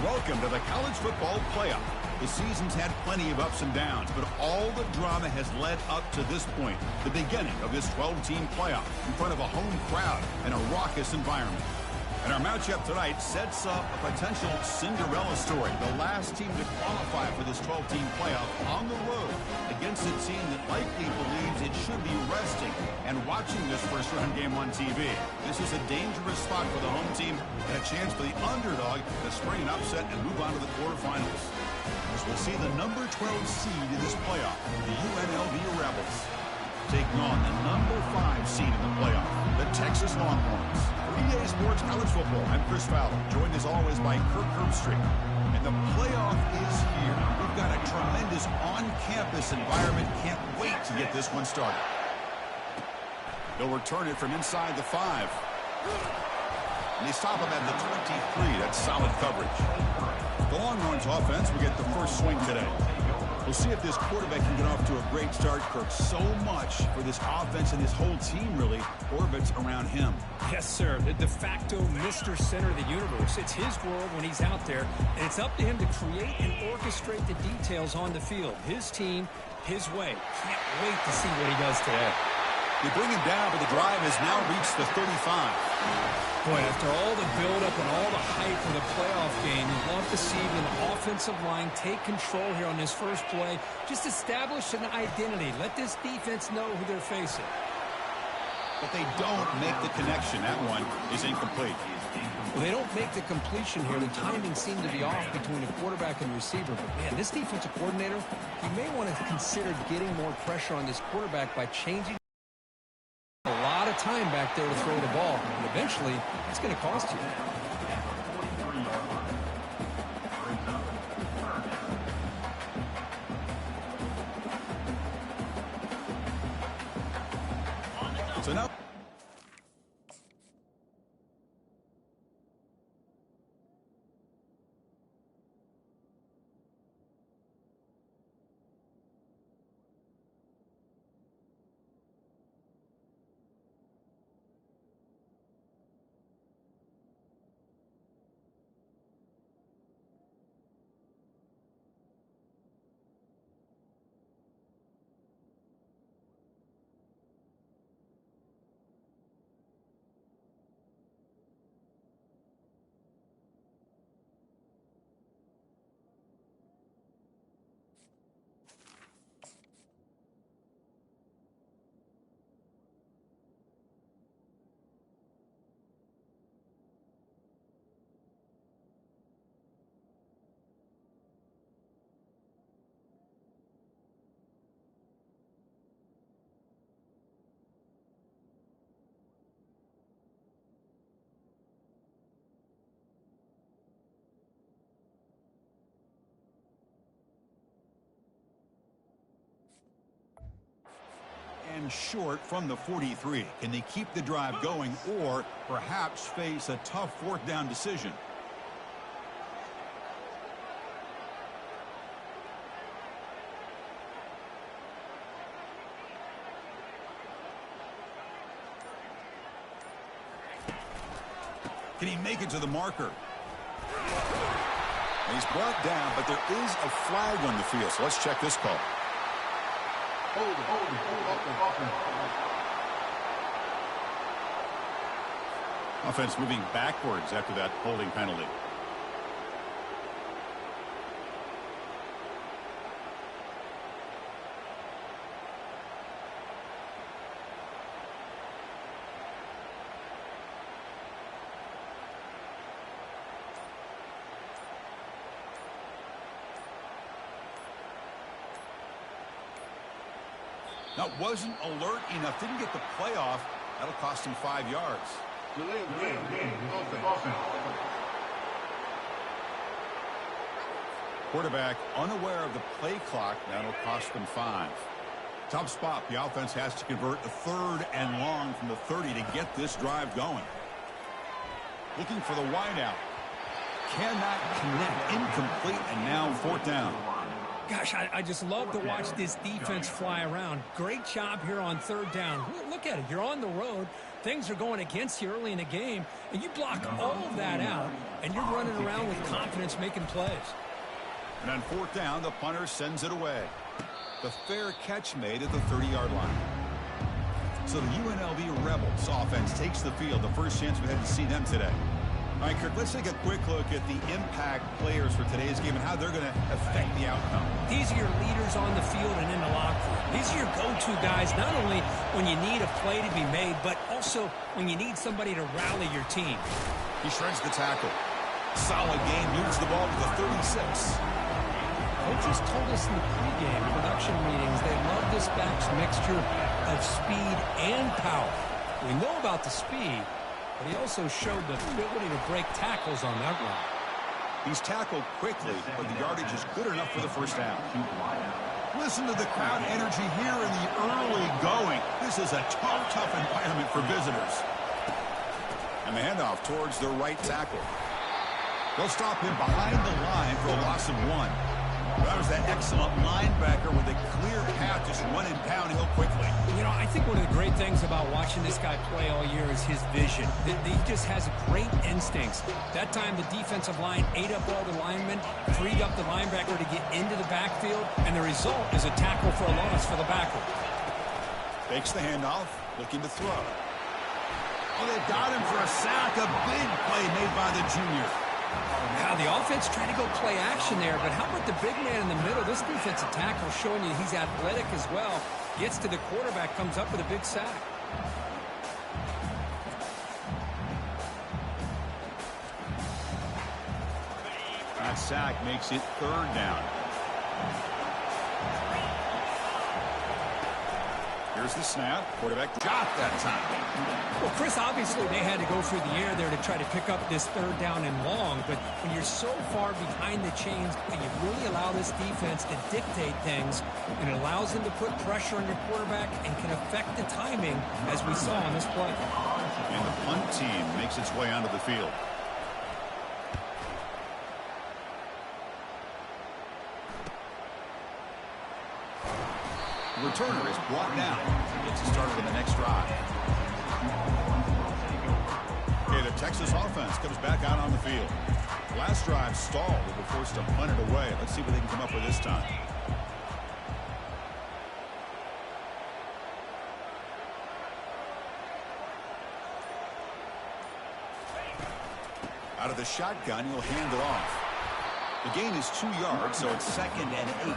Welcome to the college football playoff. The season's had plenty of ups and downs, but all the drama has led up to this point, the beginning of this 12-team playoff in front of a home crowd and a raucous environment. And our matchup tonight sets up a potential Cinderella story, the last team to qualify for this 12-team playoff on the road against a team that likely believes it should be resting and watching this first-round game on TV. This is a dangerous spot for the home team and a chance for the underdog to spring an upset and move on to the quarterfinals. As we'll see the number 12 seed in this playoff, the UNLV Rebels, taking on the number 5 seed in the playoff, the Texas Longhorns. For EA Sports College Football, I'm Chris Fowler, joined as always by Kirk Herbstreit. And the playoff is here. We've got a tremendous on-campus environment. Can't wait to get this one started. They'll return it from inside the 5. And they stop him at the 23. That's solid coverage. The Longhorns offense will get the first swing today. We'll see if this quarterback can get off to a great start, Kirk. So much for this offense and this whole team really orbits around him. Yes, sir. The de facto Mr. Center of the universe. It's his world when he's out there, and it's up to him to create and orchestrate the details on the field. His team, his way. Can't wait to see what he does today. They bring him down, but the drive has now reached the 35. Boy, after all the buildup and all the hype for the playoff game, you'd love to see the offensive line take control here on this first play. Just establish an identity. Let this defense know who they're facing. But they don't make the connection. That one is incomplete. Well, they don't make the completion here. The timing seemed to be off between the quarterback and receiver. But, man, this defensive coordinator, he may want to consider getting more pressure on this quarterback by changing a lot of time back there to throw the ball. And eventually, it's going to cost you. So now and short from the 43. Can they keep the drive going or perhaps face a tough fourth down decision? Can he make it to the marker? He's brought down, but there is a flag on the field, so let's check this call. Offense moving backwards after that holding penalty. Now, wasn't alert enough, didn't get the play off. That'll cost him 5 yards. Quarterback unaware of the play clock. That'll cost them 5. Tough spot. The offense has to convert a 3rd and long from the 30 to get this drive going. Looking for the wideout. Cannot connect. Incomplete, and now 4th down. Gosh, I just love to watch this defense fly around. Great job here on third down. Look at it. You're on the road. Things are going against you early in the game, and you block all of that out, and you're running around with confidence making plays. And on fourth down, the punter sends it away. The fair catch made at the 30-yard line. So the UNLV Rebels offense takes the field. The first chance we had to see them today. All right, Kirk, let's take a quick look at the impact players for today's game and how they're going to affect the outcome. These are your leaders on the field and in the locker room. These are your go-to guys, not only when you need a play to be made, but also when you need somebody to rally your team. He shreds the tackle. Solid game, moves the ball to the 36. Coaches told us in the pregame production meetings they love this back's mixture of speed and power. We know about the speed, but he also showed the ability to break tackles on that run. He's tackled quickly, but the yardage is good enough for the first down. Listen to the crowd energy here in the early going. This is a tough environment for visitors. And the handoff towards the right tackle. They'll stop him behind the line for a loss of 1. That was that excellent linebacker with a clear path just running downhill quickly. You know, I think one of the great things about watching this guy play all year is his vision. He just has great instincts. That time the defensive line ate up all the linemen, freed up the linebacker to get into the backfield, and the result is a tackle for a loss for the backer. Takes the handoff, looking to throw. Oh, they've got him for a sack. A big play made by the junior. Now, the offense trying to go play action there, but how about the big man in the middle? This defensive tackle showing you he's athletic as well. Gets to the quarterback, comes up with a big sack. That sack makes it third down. Here's the snap. Quarterback got that time. Well, Chris, obviously they had to go through the air there to try to pick up this third down and long, but when you're so far behind the chains, you really allow this defense to dictate things, and it allows them to put pressure on your quarterback and can affect the timing, as we saw on this play. And the punt team makes its way onto the field. The returner is brought down. Gets it started on the next drive. Okay, the Texas offense comes back out on the field. Last drive stalled. They were forced to punt it away. Let's see what they can come up with this time. Out of the shotgun, he'll hand it off. The gain is 2 yards, so it's 2nd and 8.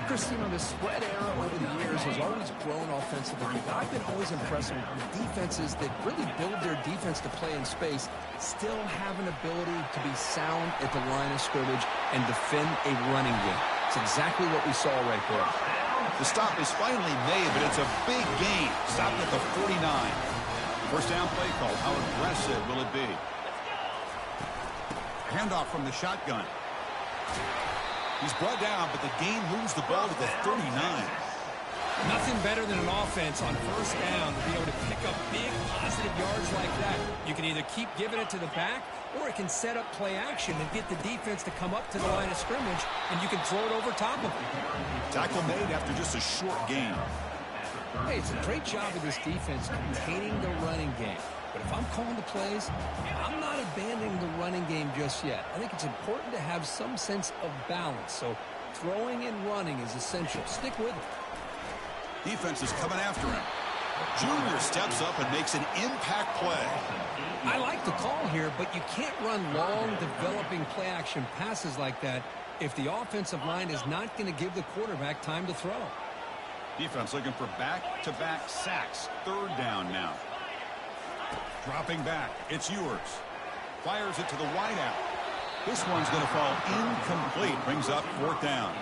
Chris, you know, the spread era over the years has always grown offensively. I've been always impressed with defenses that really build their defense to play in space, still have an ability to be sound at the line of scrimmage and defend a running game. It's exactly what we saw right there. The stop is finally made, but it's a big gain. Stopped at the 49. First down play call. How aggressive will it be? Handoff from the shotgun. He's brought down, but the gain moves the ball to the 39. Nothing better than an offense on first down to be able to pick up big positive yards like that. You can either keep giving it to the back, or it can set up play action and get the defense to come up to the line of scrimmage, and you can throw it over top of them. Tackle made after just a short gain. Hey, it's a great job of this defense containing the running game. But if I'm calling the plays, I'm not abandoning the running game just yet. I think it's important to have some sense of balance. So throwing and running is essential. Stick with it. Defense is coming after him. Junior steps up and makes an impact play. I like the call here, but you can't run long, developing play-action passes like that if the offensive line is not going to give the quarterback time to throw. Defense looking for back-to-back sacks. Third down now. Dropping back. It's yours. Fires it to the wideout. This one's going to fall incomplete. Brings up fourth down.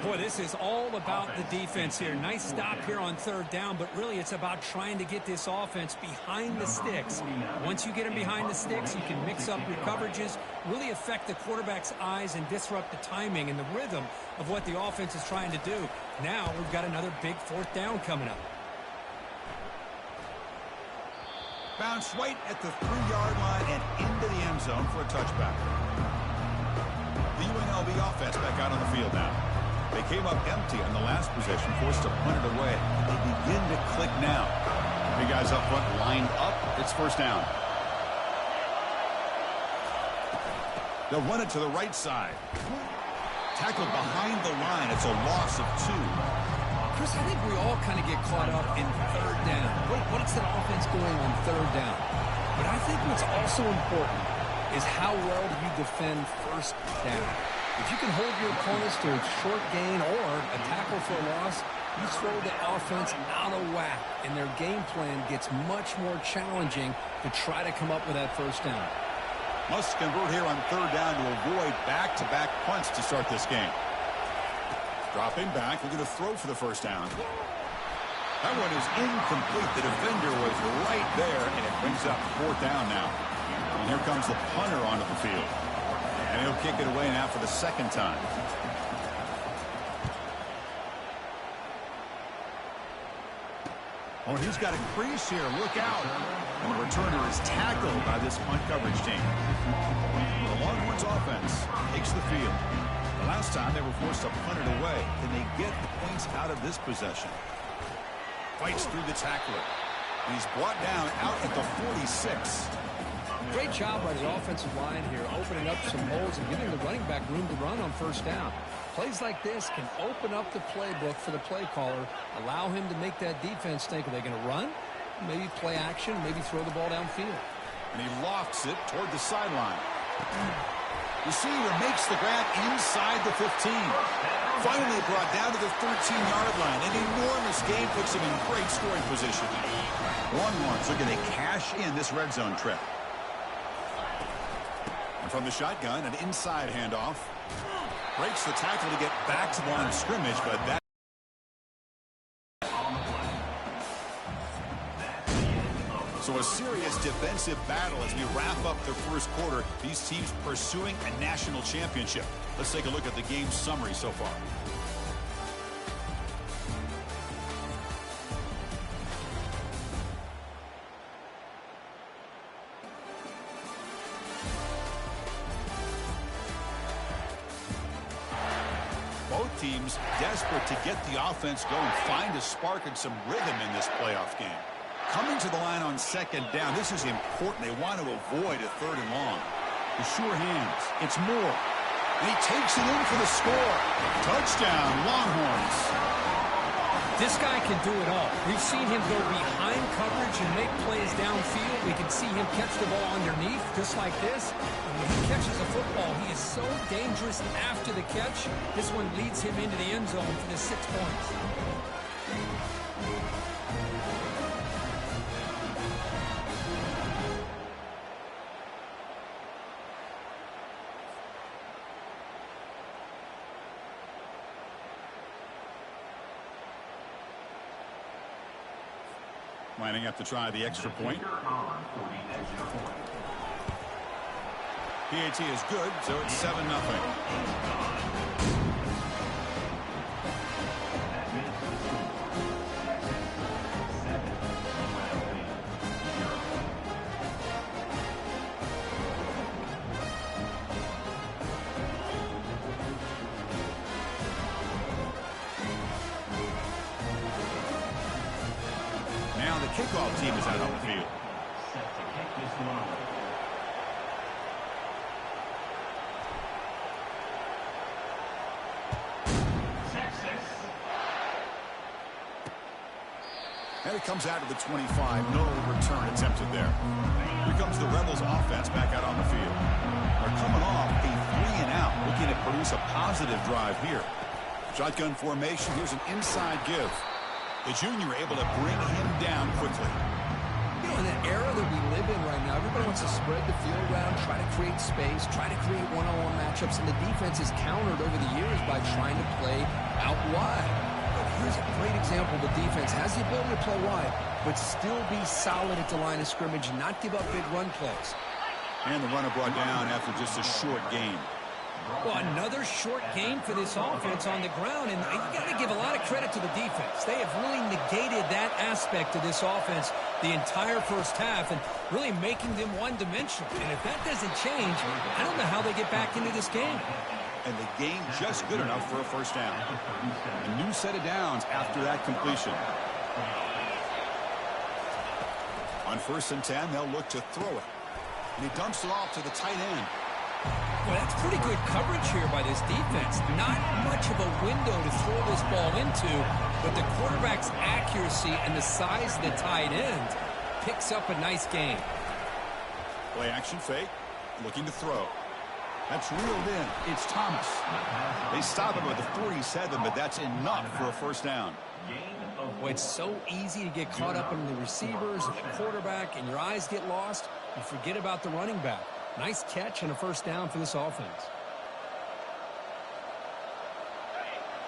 Boy, this is all about the defense here. Nice stop here on third down, but really it's about trying to get this offense behind the sticks. Once you get them behind the sticks, you can mix up your coverages, really affect the quarterback's eyes and disrupt the timing and the rhythm of what the offense is trying to do. Now we've got another big fourth down coming up. Bounce right at the 3-yard line and into the end zone for a touchback. The UNLV offense back out on the field now. They came up empty on the last possession, forced to punt it away. They begin to click now. Big guys up front lined up. It's first down. They'll run it to the right side. Tackled behind the line. It's a loss of 2. Chris, I think we all kind of get caught up in third down. What's that offense going on third down? But I think what's also important is how well do you defend first down. If you can hold your opponents to a short gain or a tackle for a loss, you throw the offense out of whack, and their game plan gets much more challenging to try to come up with that first down. Must convert here on third down to avoid back-to-back punts to start this game. Dropping back, we're going to throw for the first down. That one is incomplete. The defender was right there, and it brings up fourth down now. And here comes the punter onto the field. And he'll kick it away now for the second time. Oh, he's got a crease here. Look out. And the returner is tackled by this punt coverage team. The Longhorns offense takes the field. The last time they were forced to punt it away. Can they get the points out of this possession? Fights through the tackler. And he's brought down out at the 46. Great job by the offensive line here, opening up some holes and giving the running back room to run on first down. Plays like this can open up the playbook for the play caller, allow him to make that defense think, are they going to run? Maybe play action, maybe throw the ball downfield. And he lofts it toward the sideline. Receiver makes the grab inside the 15. Finally brought down to the 13-yard line. An enormous game puts him in great scoring position. Longhorns looking to cash in this red zone trip. And from the shotgun, an inside handoff. Breaks the tackle to get back to the line of scrimmage, but that... So a serious defensive battle as we wrap up the first quarter. These teams pursuing a national championship. Let's take a look at the game summary so far. Both teams desperate to get the offense going, find a spark and some rhythm in this playoff game. Coming to the line on second down, this is important. They want to avoid a third and long. The sure hands. It's Moore. And he takes it in for the score. Touchdown, Longhorns. This guy can do it all. We've seen him go behind coverage and make plays downfield. We can see him catch the ball underneath, just like this. And when he catches a football, he is so dangerous after the catch. This one leads him into the end zone for the 6 points. Lining up to try the extra point. PAT is good, so it's 7-0. Now the kickoff team is out on the field. And it comes out to the 25. No return attempted there. Here comes the Rebels offense back out on the field. They're coming off a 3-and-out, looking to produce a positive drive here. Shotgun formation. Here's an inside give. The junior able to bring him down quickly. You know, in that era that we live in right now, everybody wants to spread the field around, try to create space, try to create one-on-one matchups, and the defense is countered over the years by trying to play out wide. But here's a great example. The defense has the ability to play wide, but still be solid at the line of scrimmage, not give up big run plays. And the runner brought down after just a short gain. Well, another short game for this offense on the ground, and you got to give a lot of credit to the defense. They have really negated that aspect of this offense the entire first half and really making them one-dimensional. And if that doesn't change, I don't know how they get back into this game. And the gain just good enough for a first down. A new set of downs after that completion. On 1st and 10, they'll look to throw it. And he dumps it off to the tight end. Well, that's pretty good coverage here by this defense. Not much of a window to throw this ball into, but the quarterback's accuracy and the size of the tight end picks up a nice gain. Play action fake, looking to throw. That's reeled in. It's Thomas. They stop him at the 47, but that's enough for a first down. Well, it's so easy to get caught up in the receivers and the quarterback, and your eyes get lost. You forget about the running back. Nice catch and a first down for this offense.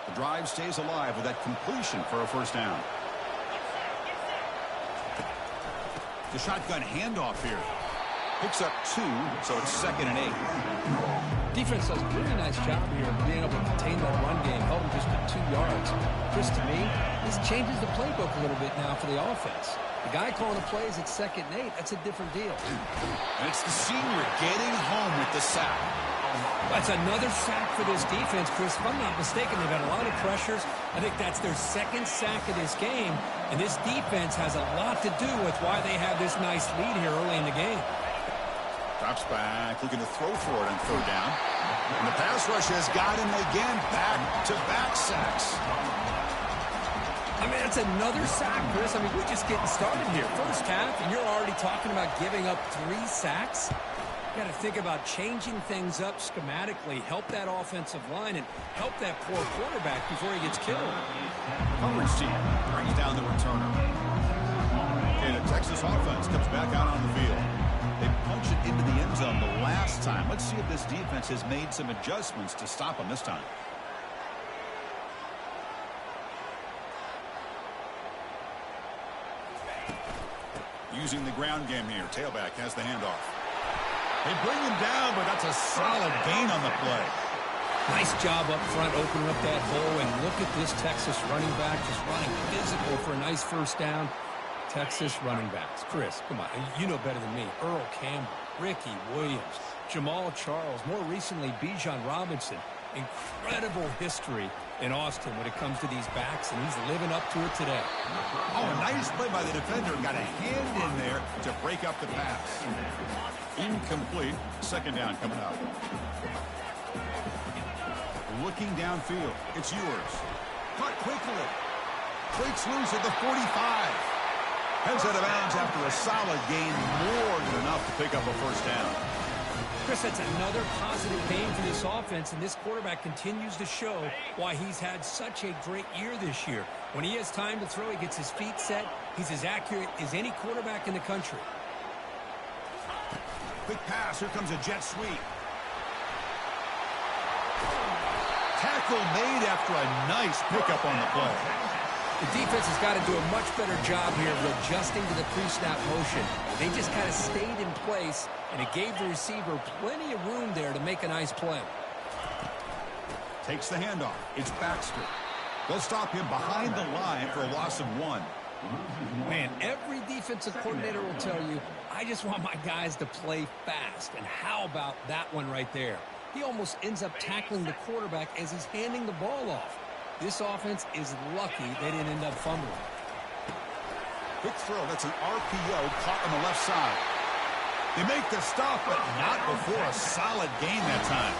The drive stays alive with that completion for a first down. The shotgun handoff here. Picks up 2, so it's 2nd and 8. Defense does a really nice job here of being able to contain that run game, held him just to 2 yards. Chris, to me, this changes the playbook a little bit now for the offense. The guy calling the plays at 2nd and 8, that's a different deal. And it's the senior getting home with the sack. That's another sack for this defense, Chris. If I'm not mistaken, they've had a lot of pressures. I think that's their 2nd sack of this game, and this defense has a lot to do with why they have this nice lead here early in the game. Drops back, looking to throw for it on 3rd down. And the pass rush has got him again, back-to-back sacks. I mean, that's another sack, Chris. I mean, we're just getting started here. First half, and you're already talking about giving up 3 sacks. You got to think about changing things up schematically, help that offensive line, and help that poor quarterback before he gets killed. Coverage team brings down the returner. Okay, the Texas offense comes back out on the field. They punched it into the end zone the last time. Let's see if this defense has made some adjustments to stop them this time. Using the ground game here. Tailback has the handoff. They bring him down, but that's a solid gain on the play. Nice job up front, opening up that hole, and look at this Texas running back just running physical for a nice first down. Texas running backs. Chris, come on, you know better than me. Earl Campbell, Ricky Williams, Jamal Charles, more recently Bijan Robinson. Incredible history in Austin when it comes to these backs, and he's living up to it today. Oh, a nice play by the defender. Got a hand in there to break up the pass. Incomplete. 2nd down coming up. Looking downfield. It's yours. Caught quickly. Breaks loose at the 45. Heads out of bounds after a solid gain, more than enough to pick up a first down. Chris, that's another positive gain for this offense, and this quarterback continues to show why he's had such a great year this year. When he has time to throw, he gets his feet set. He's as accurate as any quarterback in the country. Quick pass. Here comes a jet sweep. Tackle made after a nice pickup on the play. The defense has got to do a much better job here of adjusting to the pre-snap motion. They just kind of stayed in place, and it gave the receiver plenty of room there to make a nice play. Takes the handoff. It's Baxter. They'll stop him behind the line for a loss of 1. Man, every defensive coordinator will tell you, I just want my guys to play fast. And how about that one right there? He almost ends up tackling the quarterback as he's handing the ball off. This offense is lucky they didn't end up fumbling. Quick throw. That's an RPO caught on the left side. They make the stop, but not before a solid gain that time.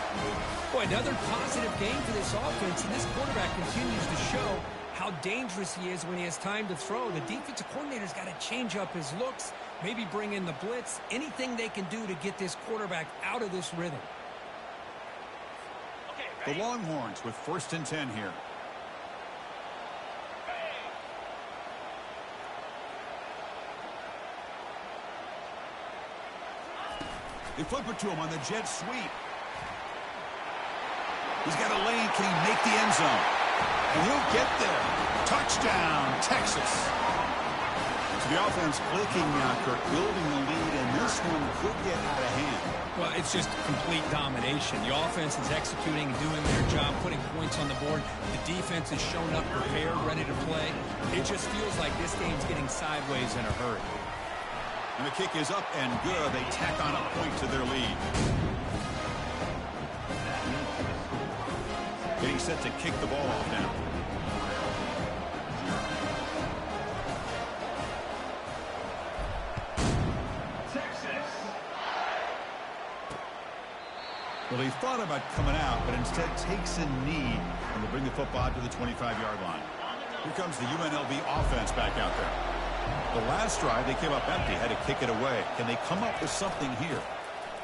Boy, another positive gain for this offense, and this quarterback continues to show how dangerous he is when he has time to throw. The defensive coordinator's got to change up his looks, maybe bring in the blitz, anything they can do to get this quarterback out of this rhythm. The Longhorns with 1st and 10 here. They flip it to him on the jet sweep. He's got a lane. Can he make the end zone? And he'll get there. Touchdown, Texas. So the offense clicking now, Kirk, building the lead, and this one could get out of hand. Well, it's just complete domination. The offense is executing, doing their job, putting points on the board. The defense is shown up, prepared, ready to play. It just feels like this game's getting sideways in a hurry. And the kick is up and good. They tack on a point to their lead. Getting set to kick the ball off now. Well, he thought about coming out, but instead takes a knee and will bring the football to the 25-yard line. Here comes the UNLV offense back out there. The last drive, they came up empty, had to kick it away. Can they come up with something here?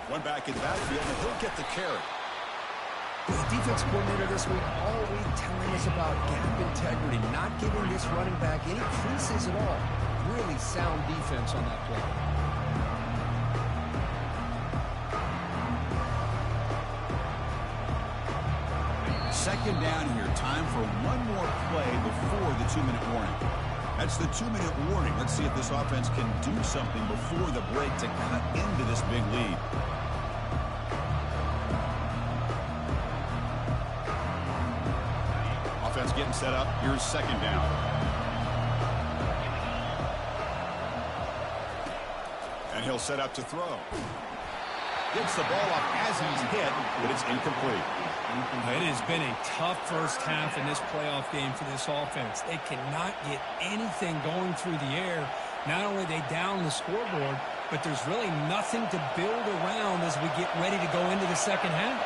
One back in the backfield, and he'll get the carry. The defense coordinator this week all week telling us about gap integrity, not giving this running back any creases at all. Really sound defense on that play. Second down here. Time for one more play before the 2-minute warning. That's the 2-minute warning. Let's see if this offense can do something before the break to cut into this big lead. Offense getting set up. Here's second down. And he'll set up to throw. Gets the ball up as he's hit, but it's incomplete. It has been a tough first half in this playoff game for this offense. They cannot get anything going through the air. Not only they down the scoreboard, but there's really nothing to build around as we get ready to go into the second half.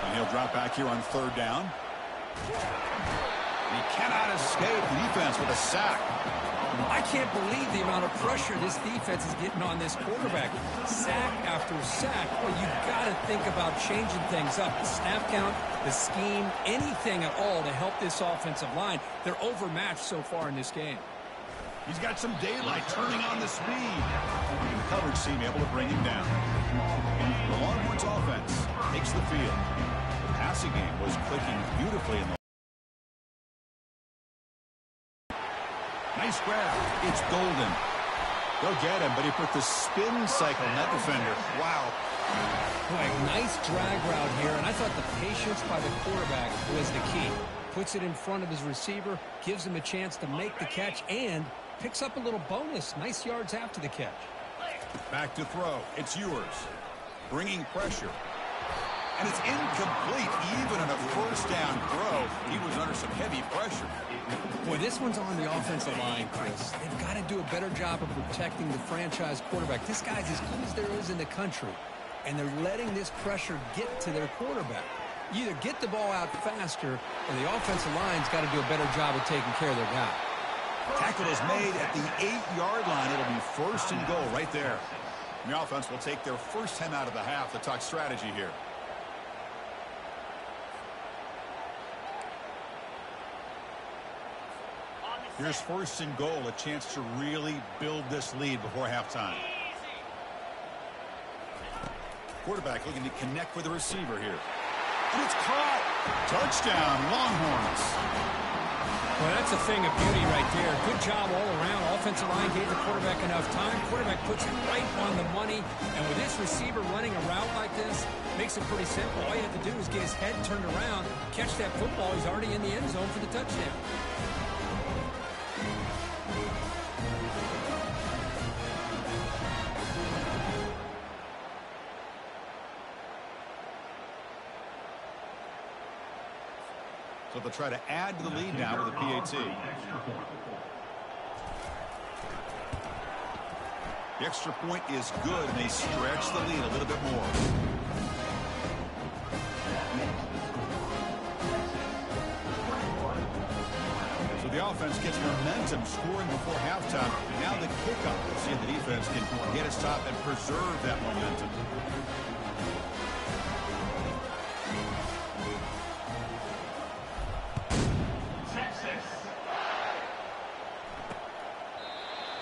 And he'll drop back here on third down. He cannot escape the defense with a sack. I can't believe the amount of pressure this defense is getting on this quarterback. Sack after sack. Well, you've got to think about changing things up. The snap count, the scheme, anything at all to help this offensive line. They're overmatched so far in this game. He's got some daylight turning on the speed. The coverage team able to bring him down. The Longhorns offense takes the field. The passing game was clicking beautifully in the nice grab. It's Golden. They'll get him, but he put the spin cycle on that defender. Wow. Boy, nice drag route here, and I thought the patience by the quarterback was the key. Puts it in front of his receiver, gives him a chance to make the catch, and picks up a little bonus. Nice yards after the catch. Back to throw. It's yours. Bringing pressure. And it's incomplete. Even on a first down throw, he was under some heavy pressure. Boy, this one's on the offensive line, Chris. They've got to do a better job of protecting the franchise quarterback. This guy's as good as there is in the country, and they're letting this pressure get to their quarterback. You either get the ball out faster, or the offensive line's got to do a better job of taking care of their guy. Tackle is made at the 8-yard line. It'll be first and goal right there. The offense will take their first 10 out of the half to talk strategy here. Here's first and goal, a chance to really build this lead before halftime. Quarterback looking to connect with the receiver here. And it's caught. Touchdown, Longhorns. Well, that's a thing of beauty right there. Good job all around. Offensive line gave the quarterback enough time. Quarterback puts it right on the money. And with this receiver running a route like this, makes it pretty simple. All you have to do is get his head turned around, catch that football. He's already in the end zone for the touchdown. So they'll try to add to the lead now with a PAT. The extra point is good, and they stretch the lead a little bit more. So the offense gets momentum, scoring before halftime. Now the kickoff. We'll see if the defense can get a stop and preserve that momentum.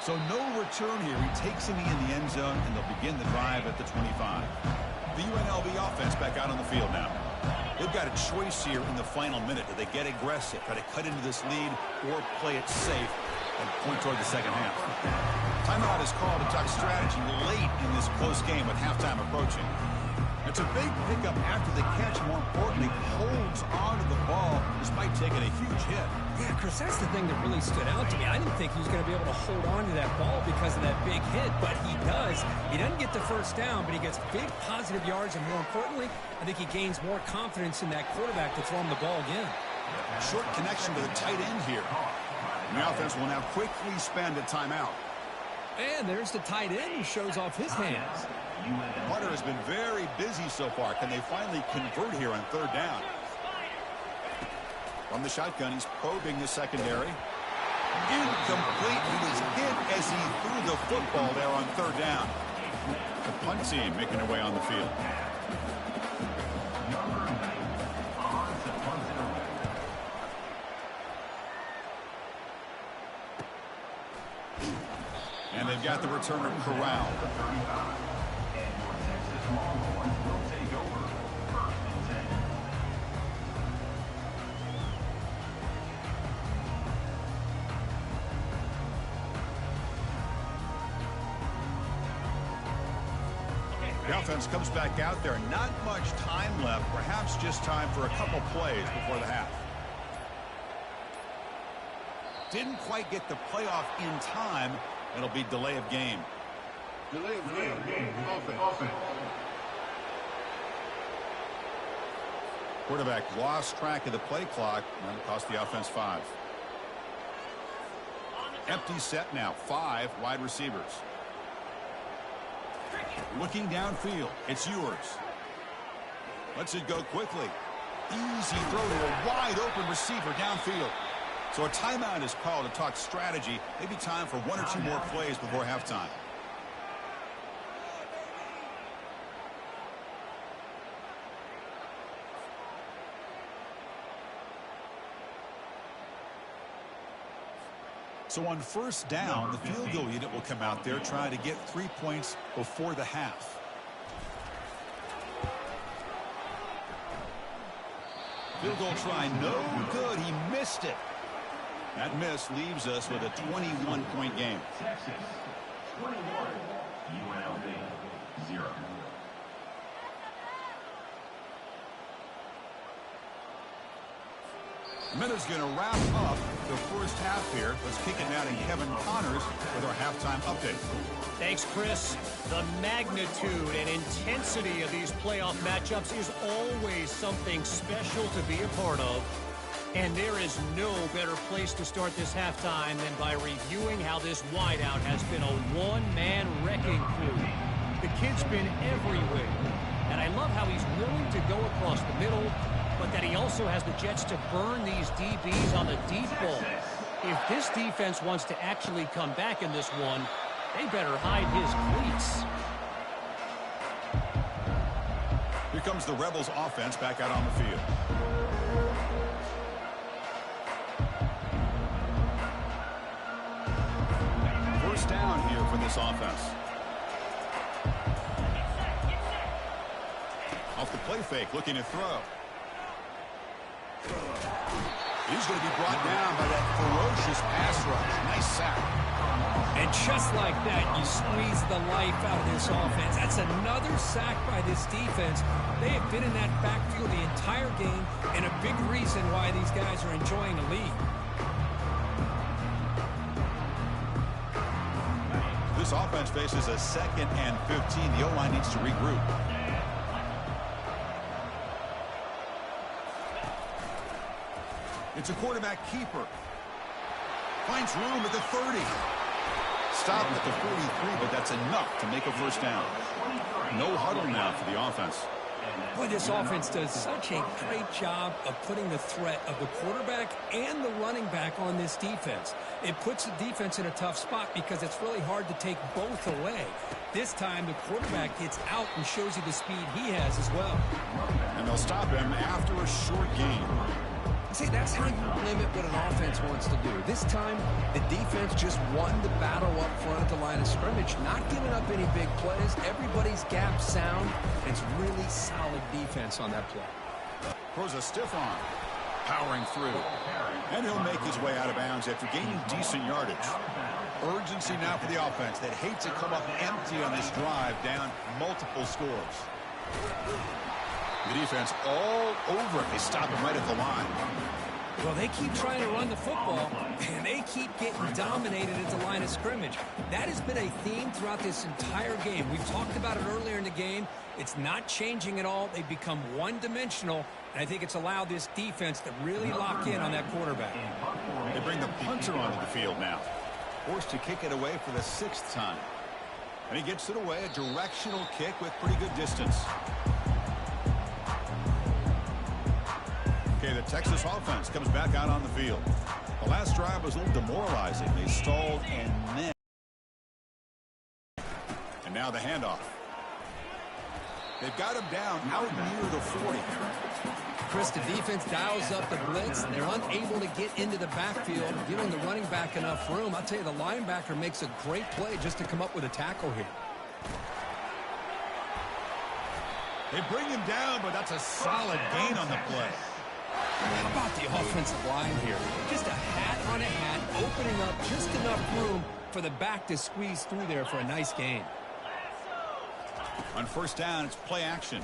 So no return here. He takes a knee in the end zone, and they'll begin the drive at the 25. The UNLV offense back out on the field now. They've got a choice here in the final minute. Do they get aggressive, try to cut into this lead, or play it safe and point toward the second half? Timeout is called to talk strategy late in this close game with halftime approaching. It's a big pickup after the catch. More importantly, holds on to the ball despite taking a huge hit. Yeah, Chris, that's the thing that really stood out to me. I didn't think he was going to be able to hold on to that ball because of that big hit, but he does. He doesn't get the first down, but he gets big positive yards, and more importantly, I think he gains more confidence in that quarterback to throw him the ball again. Short connection to the tight end here. And the offense will now quickly spend a timeout. And there's the tight end who shows off his hands. Hunter has been very busy so far. Can they finally convert here on third down? From the shotgun, he's probing the secondary. Incomplete. He was hit as he threw the football there on third down. The punt team making their way on the field. And they've got the returner corralled. The offense comes back out there. Not much time left. Perhaps just time for a couple plays before the half. Didn't quite get the playoff in time. It'll be delay of game. Delay of game. Offense. Quarterback lost track of the play clock. And it cost the offense 5. Empty set now. 5 wide receivers. Looking downfield. It's yours. Lets it go quickly. Easy throw to a wide open receiver downfield. So a timeout is called to talk strategy. Maybe time for 1 or 2 more plays before halftime. So on first down, the field goal unit will come out there trying to get 3 points before the half. Field goal try, no good. He missed it. That miss leaves us with a 21-point game. Texas 21, UNLV 0. Minutes going to wrap up the first half here. Let's kick it now to Kevin Connors with our halftime update. Thanks, Chris. The magnitude and intensity of these playoff matchups is always something special to be a part of. And there is no better place to start this halftime than by reviewing how this wideout has been a one-man wrecking crew. The kid's been everywhere. And I love how he's willing to go across the middle, but that he also has the jets to burn these DBs on the deep ball. If this defense wants to actually come back in this one, they better hide his cleats. Here comes the Rebels offense back out on the field. First down here for this offense. Off the play fake, looking to throw. He's going to be brought down by that ferocious pass rush. Nice sack. And just like that, you squeeze the life out of this offense. That's another sack by this defense. They have been in that backfield the entire game, and a big reason why these guys are enjoying a lead. This offense faces a 2nd and 15. The O-line needs to regroup. It's a quarterback keeper. Finds room at the 30. Stopped at the 43, but that's enough to make a first down. No huddle now for the offense. Boy, this offense does such a great job of putting the threat of the quarterback and the running back on this defense. It puts the defense in a tough spot because it's really hard to take both away. This time, the quarterback gets out and shows you the speed he has as well. And they'll stop him after a short gain. See, that's how you limit what an offense wants to do. This time, the defense just won the battle up front at the line of scrimmage, not giving up any big plays. Everybody's gap sound. It's really solid defense on that play. Throws a stiff arm. Powering through. And he'll make his way out of bounds after gaining decent yardage. Urgency now for the offense that hates to come up empty on this drive, down multiple scores. The defense all over it. They stop him right at the line. Well, they keep trying to run the football, and they keep getting dominated at the line of scrimmage. That has been a theme throughout this entire game. We've talked about it earlier in the game. It's not changing at all. They've become one-dimensional, and I think it's allowed this defense to really lock in on that quarterback. They bring the punter onto the field now. Forced to kick it away for the 6th time. And he gets it away, a directional kick with pretty good distance. Okay, the Texas offense comes back out on the field. The last drive was a little demoralizing. They stalled and now the handoff. They've got him down out near the 40. Chris, the defense dials up the blitz. They're unable to get into the backfield, giving the running back enough room. I'll tell you, the linebacker makes a great play just to come up with a tackle here. They bring him down, but that's a solid gain on the play. How about the offensive line here? Just a hat on a hat, opening up just enough room for the back to squeeze through there for a nice gain. On 1st down, it's play action.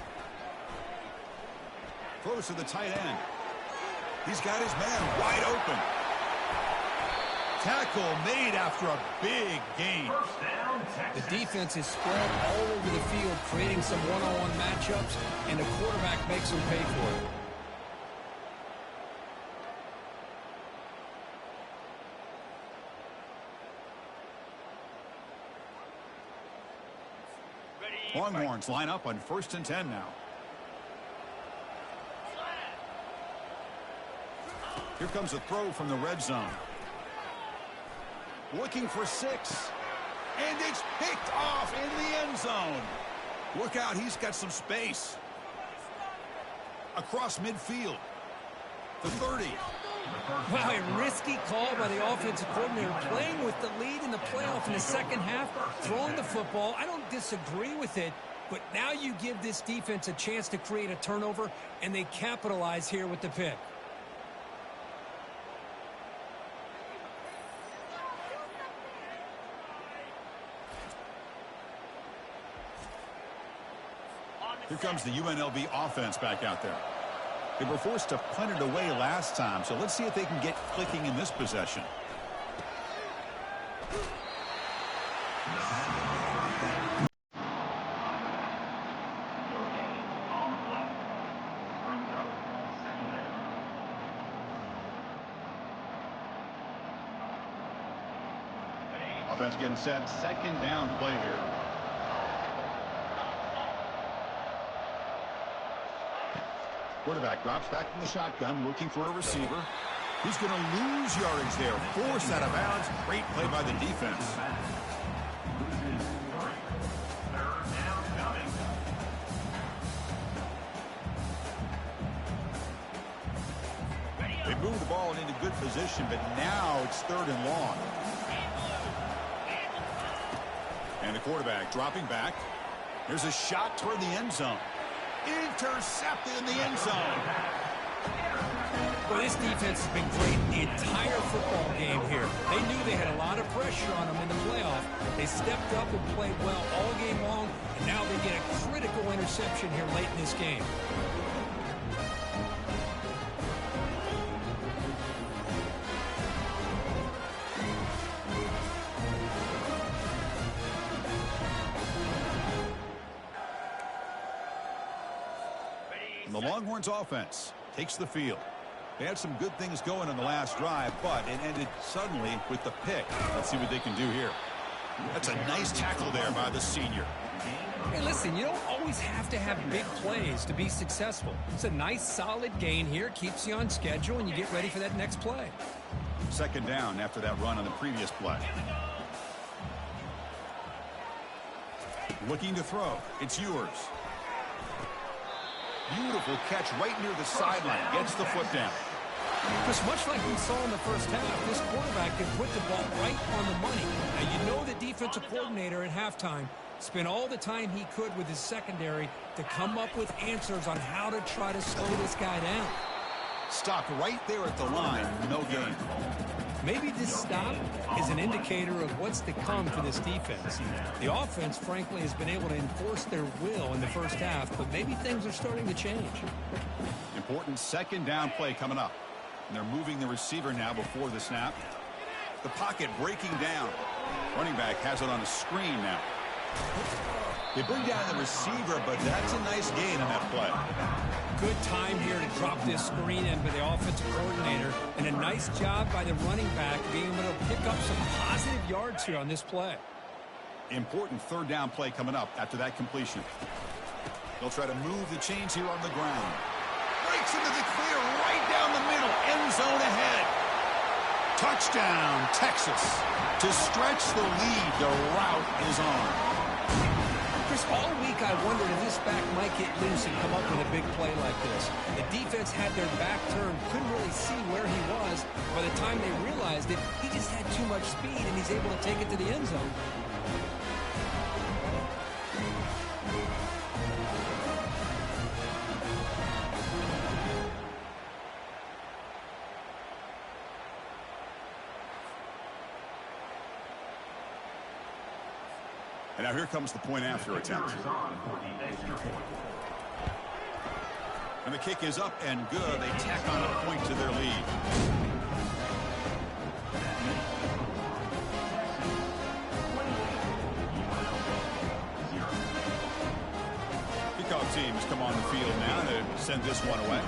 Throws to the tight end. He's got his man wide open. Tackle made after a big gain. The defense is spread all over the field, creating some one-on-one matchups, and the quarterback makes them pay for it. Longhorns line up on 1st and 10 now. Here comes a throw from the red zone. Looking for 6. And it's picked off in the end zone. Look out, he's got some space. Across midfield. The 30. Wow, a risky call by the offensive coordinator, playing with the lead in the playoff in the second half, throwing the football. I don't disagree with it, but now you give this defense a chance to create a turnover, and they capitalize here with the pick. Here comes the UNLV offense back out there. They were forced to punt it away last time, so let's see if they can get clicking in this possession. Offense getting set. 2nd down play here. Quarterback drops back from the shotgun, looking for a receiver. He's going to lose yardage there. Forced out of bounds. Great play by the defense. They moved the ball into good position, but now it's 3rd and long. And the quarterback dropping back. There's a shot toward the end zone. Intercepted in the end zone. Well, this defense has been great the entire football game here. They knew they had a lot of pressure on them in the playoff. They stepped up and played well all game long, and now they get a critical interception here late in this game. The Longhorns offense takes the field. They had some good things going on the last drive, but it ended suddenly with the pick. Let's see what they can do here. That's a nice tackle there by the senior. Hey, listen, you don't always have to have big plays to be successful. It's a nice, solid gain here. Keeps you on schedule, and you get ready for that next play. 2nd down after that run on the previous play. Looking to throw. It's yours. Beautiful catch right near the sideline. Gets the foot down. Just much like we saw in the first half, this quarterback can put the ball right on the money. Now, you know the defensive coordinator at halftime spent all the time he could with his secondary to come up with answers on how to try to slow this guy down. Stopped right there at the line. No gain. Maybe this stop is an indicator of what's to come for this defense. The offense, frankly, has been able to enforce their will in the first half, but maybe things are starting to change. Important second down play coming up. And they're moving the receiver now before the snap. The pocket breaking down. Running back has it on a screen now. They bring down the receiver, but that's a nice gain on that play. Good time here to drop this screen in by the offensive coordinator, and a nice job by the running back being able to pick up some positive yards here on this play. Important third down play coming up after that completion. They'll try to move the chains here on the ground. Breaks into the clear right down the middle. End zone ahead. Touchdown, Texas. To stretch the lead, the route is on. Chris, all week I wondered if this back might get loose and come up with a big play like this. The defense had their back turned, couldn't really see where he was. By the time they realized it, he just had too much speed, and he's able to take it to the end zone. And now here comes the point after attempt. And the kick is up and good. They tack on a point to their lead. Kickoff teams come on the field now to send this one away.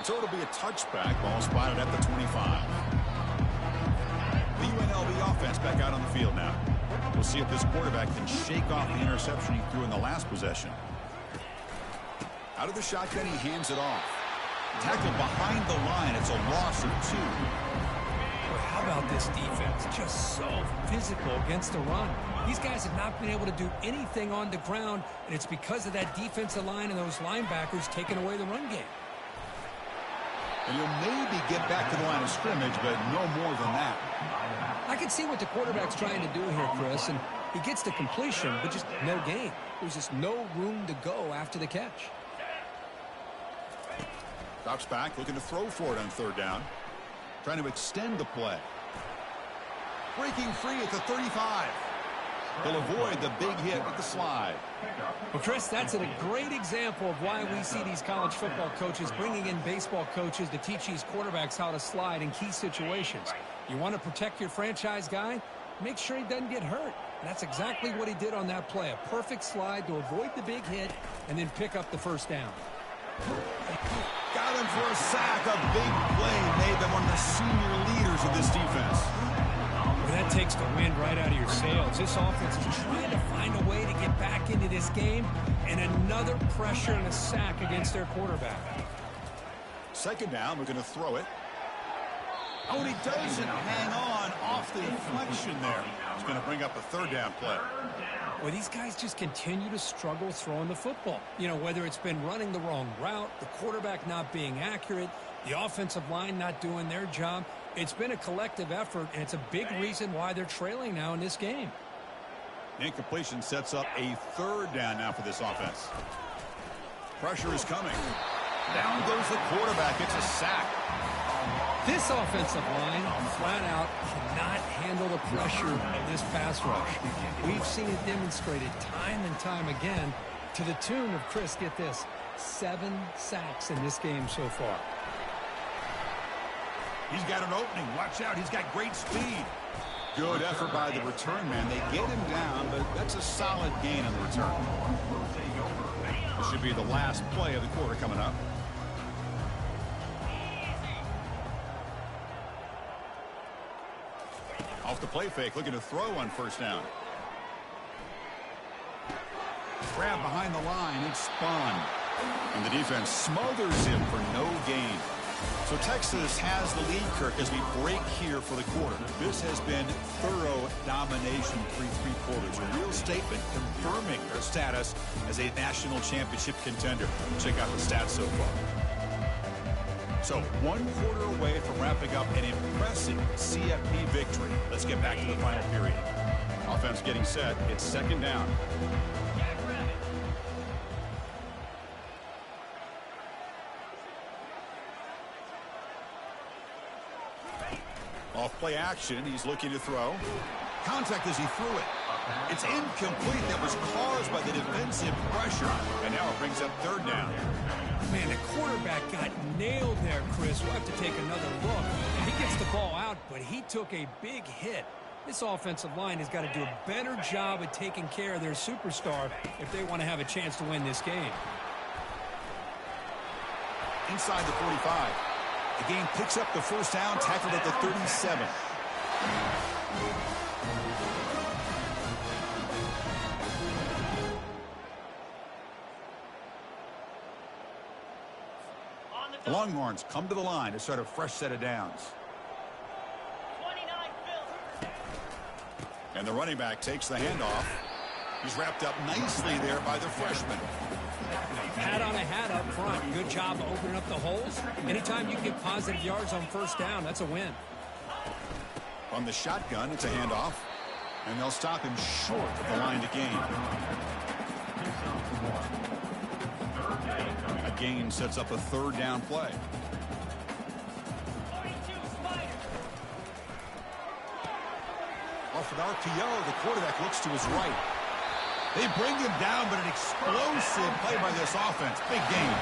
So it'll be a touchback. Ball spotted at the 25. The UNLV offense back out on the field now. We'll see if this quarterback can shake off the interception he threw in the last possession. Out of the shotgun, he hands it off. Tackled behind the line. It's a loss of 2. Boy, how about this defense? Just so physical against the run. These guys have not been able to do anything on the ground, and it's because of that defensive line and those linebackers taking away the run game. And you'll maybe get back to the line of scrimmage, but no more than that. I can see what the quarterback's trying to do here, Chris, and he gets the completion, but just no gain. There's just no room to go after the catch. Drops back, looking to throw for it on third down. Trying to extend the play. Breaking free at the 35. He'll avoid the big hit with the slide. Well, Chris, that's a great example of why we see these college football coaches bringing in baseball coaches to teach these quarterbacks how to slide in key situations. You want to protect your franchise guy? Make sure he doesn't get hurt. And that's exactly what he did on that play. A perfect slide to avoid the big hit and then pick up the first down. Got him for a sack. A big play made them one of the senior leaders of this defense. Well, that takes the wind right out of your sails. This offense is trying to find a way to get back into this game, and another pressure and a sack against their quarterback. Second down, we're going to throw it. Oh, and he doesn't hang on off the deflection there. It's going to bring up a third down play. Well, these guys just continue to struggle throwing the football. You know, whether it's been running the wrong route, the quarterback not being accurate, the offensive line not doing their job. It's been a collective effort, and it's a big reason why they're trailing now in this game. Incompletion sets up a third down now for this offense. Pressure is coming. Down goes the quarterback. It's a sack. This offensive line, flat out, cannot handle the pressure of this pass rush. We've seen it demonstrated time and time again to the tune of, Chris, get this, 7 sacks in this game so far. He's got an opening. Watch out. He's got great speed. Good effort by the return man. They get him down, but that's a solid gain on the return. This should be the last play of the quarter coming up. Off the play fake, looking to throw on first down. Grab behind the line, it's spun. And the defense smothers him for no gain. So Texas has the lead, Kirk, as we break here for the quarter. This has been thorough domination through 3 quarters. A real statement confirming their status as a national championship contender. Check out the stats so far. So 1 quarter away from wrapping up an impressive CFP victory. Let's get back to the final period. Offense getting set. It's second down. Off play action. He's looking to throw. Contact as he threw it. It's incomplete. That was caused by the defensive pressure. And now it brings up third down. Man, the quarterback got nailed there, Chris. We'll have to take another look. He gets the ball out, but he took a big hit. This offensive line has got to do a better job at taking care of their superstar if they want to have a chance to win this game. Inside the 45. The game picks up the first down, tackled at the 37. The Longhorns come to the line to start a fresh set of downs. And the running back takes the handoff. He's wrapped up nicely there by the freshman. Hat on a hat up front. Good job of opening up the holes. Anytime you get positive yards on first down, that's a win. From the shotgun, it's a handoff. And they'll stop him short of the line to gain. A gain sets up a third down play. Off an RPO, the quarterback looks to his right. They bring him down, but an explosive play by this offense. Big game.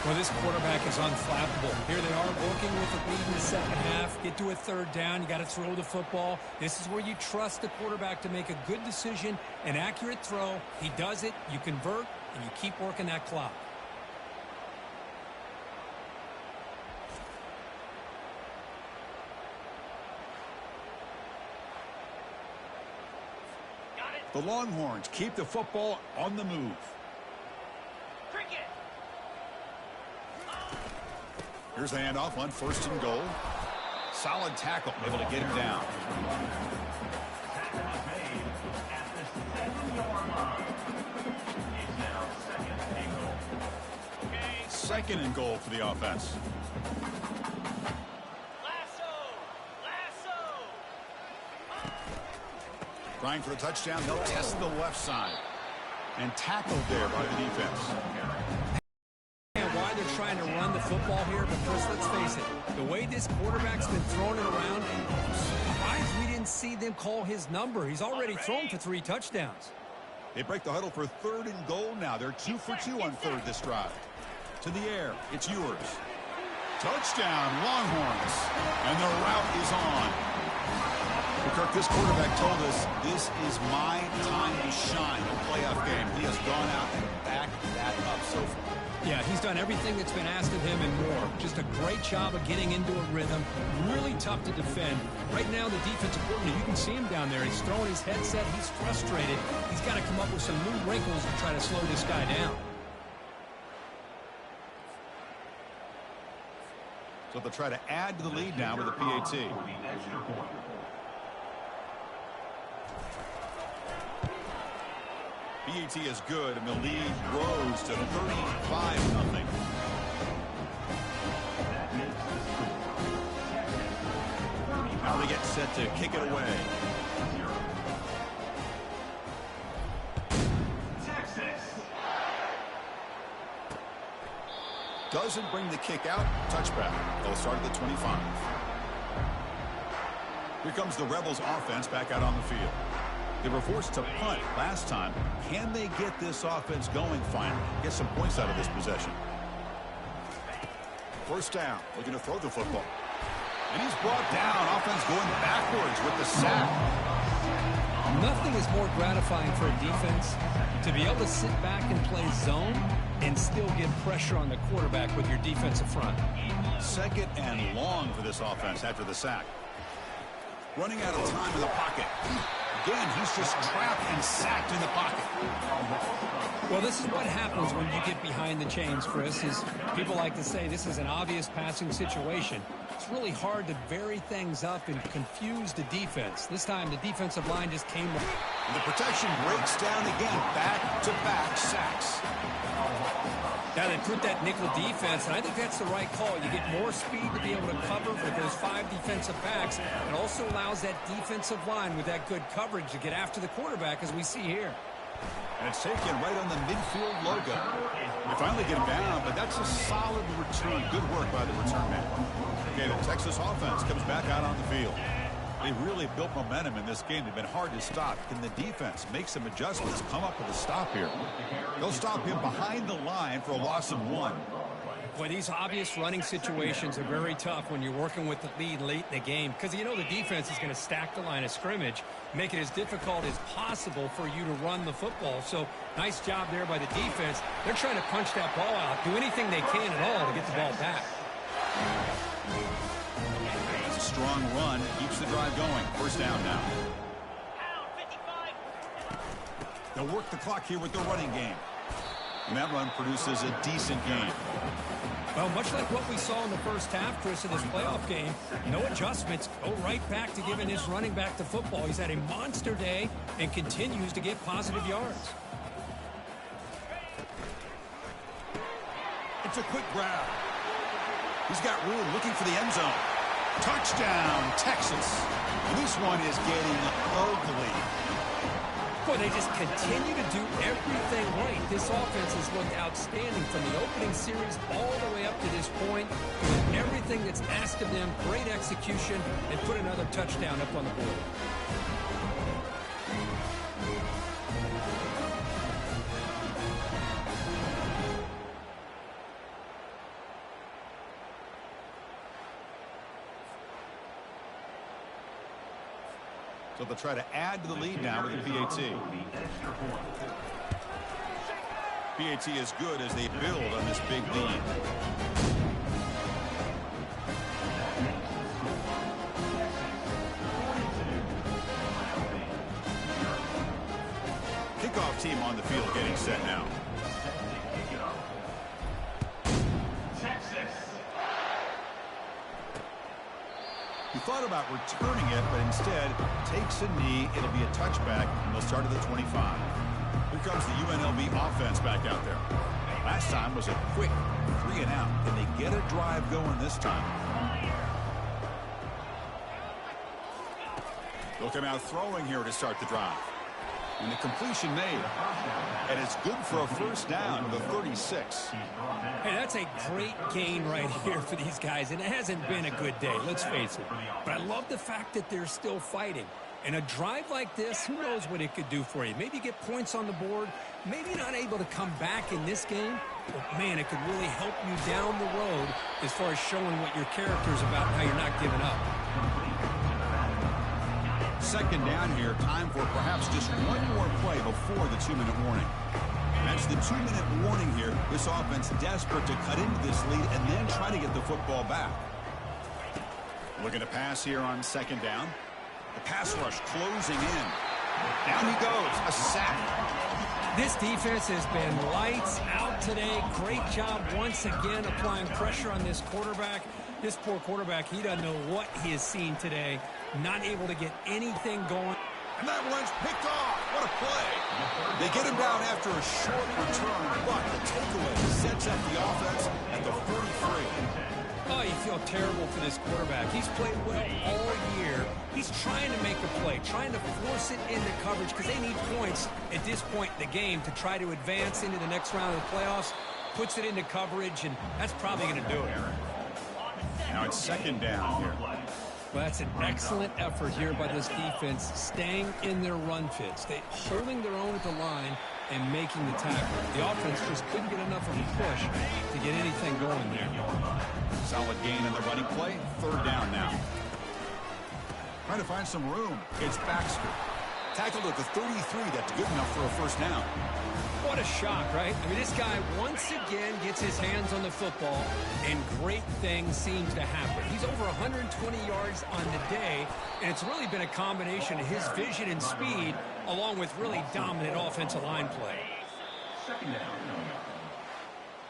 Well, this quarterback is unflappable. Here they are working with the lead in the second half. Get to a third down. You got to throw the football. This is where you trust the quarterback to make a good decision, an accurate throw. He does it, you convert, and you keep working that clock. The Longhorns keep the football on the move. Here's the handoff on first and goal. Solid tackle, able to get him down. Second and goal for the offense. Trying for the touchdown. They'll test the left side. And tackled there by the defense. And why they're trying to run the football here, but first, let's face it. The way this quarterback's been throwing it around, I'm surprised we didn't see them call his number. He's already thrown for 3 touchdowns. They break the huddle for third and goal now. They're 2 for 2 on third this drive. To the air. It's yours. Touchdown, Longhorns. And the route is on. Kirk, this quarterback told us this is my time to shine in a playoff game. He has gone out and backed that up so far. Yeah, he's done everything that's been asked of him and more. Just a great job of getting into a rhythm. Really tough to defend. Right now, the defensive coordinator, you can see him down there. He's throwing his headset. He's frustrated. He's got to come up with some new wrinkles to try to slow this guy down. So they'll try to add to the lead now with a PAT. PAT is good, and the lead grows to 35-0. Now they get set to kick it away. Doesn't bring the kick out. Touchback. They'll start at the 25. Here comes the Rebels offense back out on the field. They were forced to punt last time. Can they get this offense going finally? Get some points out of this possession. First down. Looking to throw the football. And he's brought down. Offense going backwards with the sack. Nothing is more gratifying for a defense to be able to sit back and play zone and still get pressure on the quarterback with your defensive front. Second and long for this offense after the sack. Running out of time in the pocket. Again, he's just trapped and sacked in the pocket. Well, this is what happens when you get behind the chains, Chris, is people like to say this is an obvious passing situation. It's really hard to vary things up and confuse the defense. This time, the defensive line just came. And the protection breaks down again. Back-to-back sacks. Now they put that nickel defense, and I think that's the right call. You get more speed to be able to cover with those 5 defensive backs. It also allows that defensive line with that good coverage to get after the quarterback, as we see here. And it's taken right on the midfield logo. They finally get him down, but that's a solid return. Good work by the return man. Okay, the Texas offense comes back out on the field. They really built momentum in this game. They've been hard to stop. Can the defense make some adjustments, come up with a stop here? They'll stop him behind the line for a loss of 1. Boy, these obvious running situations are very tough when you're working with the lead late in the game because you know the defense is going to stack the line of scrimmage, make it as difficult as possible for you to run the football. So nice job there by the defense. They're trying to punch that ball out, do anything they can at all to get the ball back. It's a strong run, keeps the drive going. First down now. They'll work the clock here with the running game. And that run produces a decent gain. Well, much like what we saw in the first half, Chris, of this playoff game, no adjustments, go right back to giving his running back the football. He's had a monster day and continues to get positive yards. It's a quick grab. He's got room looking for the end zone. Touchdown, Texas. And this one is getting ugly. Boy, they just continue to do everything right. This offense has looked outstanding from the opening series all the way up to this point. Doing everything that's asked of them, great execution, and put another touchdown up on the board. So they'll try to add to the lead now with the PAT. PAT is good as they build on this big lead. Kickoff team on the field getting set now. He thought about returning it, but instead takes a knee. It'll be a touchback, and they'll start at the 25. Here comes the UNLV offense back out there. Last time was a quick 3 and out. Can they get a drive going this time? They'll come out throwing here to start the drive. And the completion made. And it's good for a first down to the 36. Hey, that's a great gain right here for these guys, and it hasn't been a good day, let's face it. But I love the fact that they're still fighting. And a drive like this, who knows what it could do for you. Maybe get points on the board, maybe not able to come back in this game, but man, it could really help you down the road as far as showing what your character's about and how you're not giving up. Second down here, time for perhaps just one more play before the 2-minute warning. That's the 2-minute warning here. This offense desperate to cut into this lead and then try to get the football back. Looking to pass here on second down. The pass rush closing in. Down he goes, a sack. This defense has been lights out today. Great job once again applying pressure on this quarterback. This poor quarterback, he doesn't know what he has seen today. Not able to get anything going. And that one's picked off. What a play. They get him down after a short return, but the takeaway sets up the offense at the 43. Oh, you feel terrible for this quarterback. He's played well all year. He's trying to make a play, trying to force it into coverage because they need points at this point in the game to try to advance into the next round of the playoffs. Puts it into coverage, and that's probably going to do it. Now it's second down here. Well, that's an excellent effort here by this defense, staying in their run fits. They holding their own at the line and making the tackle. The offense just couldn't get enough of a push to get anything going there. Solid gain in the running play. Third down now. Trying to find some room. It's Baxter. Tackled at the 33. That's good enough for a first down. What a shock, right? I mean, this guy once again gets his hands on the football, and great things seem to happen. He's over 120 yards on the day, and it's really been a combination of his vision and speed, along with really dominant offensive line play.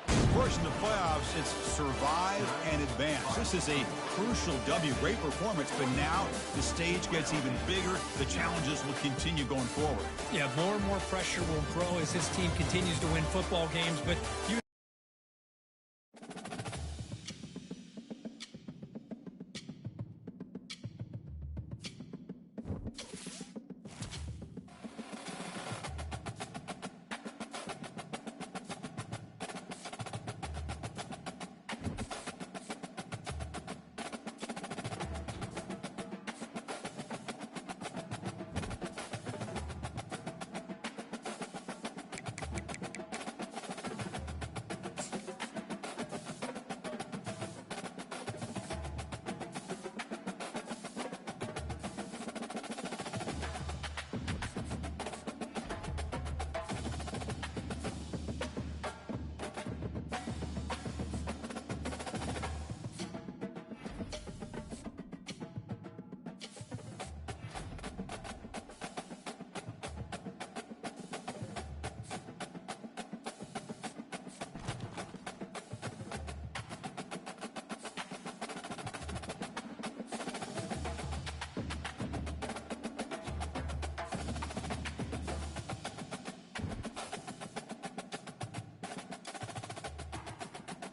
Of course, in the playoffs, it's survive and advance. This is a crucial W. Great performance, but now the stage gets even bigger. The challenges will continue going forward. Yeah, more and more pressure will grow as this team continues to win football games, but you